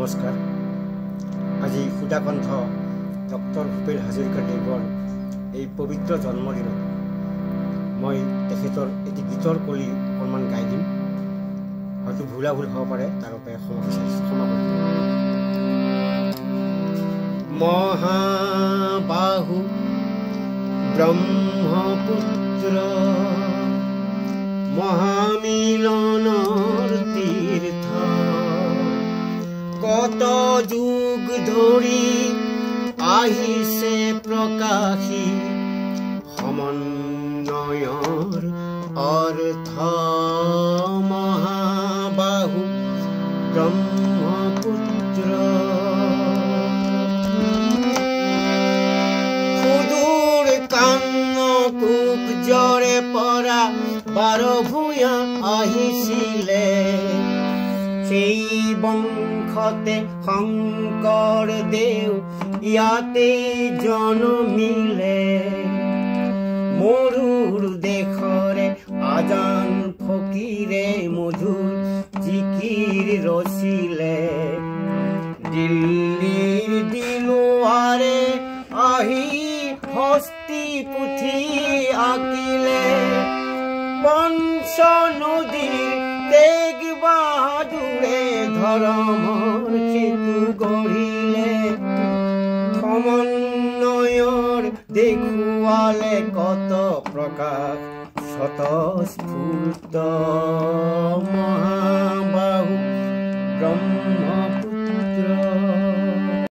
নমস্কাৰ। আজি সুধাকণ্ঠ ডক্টৰ ভূপেন হাজৰিকাদেৱৰ এই পবিত্ৰ জন্মদিনত মই তেখেতৰ এটি গীতৰ কলি অকণমান গাই দিম। হয়তো ভুল হ'ব পাৰে, তাৰ বাবে ক্ষমা কৰিব। মহাবাহু ব্ৰহ্মপুত্ৰ মহামিলনৰ তীৰ্থ, কত যুগ ধৰি আহিছে প্ৰকাশী সমন্বয়ৰ অৰ্থ। মহাবাহু ব্ৰহ্মপুত্ৰ সুদূৰ কান্নকুক জৰে পৰা বাৰভূঞা আহিছিলে, সেই বংশতে শংকৰদেৱ ইয়াতে জনমিলে। মৰুৰ দেশৰে আজান ফকীৰে মধুৰ জিকিৰ ৰচিলে, দিল্লীৰ দিলৱাৰে আহি হস্তি পুথি আঁকিলে, পঞ্চ নদীৰ তেগ বাহাদুৰে ধৰ্মৰ সেতু গঢ়িলে, সমন্বয়ৰ দেখুৱালে কত প্ৰকাশ স্বতঃস্ফূৰ্ত। মহাবাহু ব্ৰহ্ম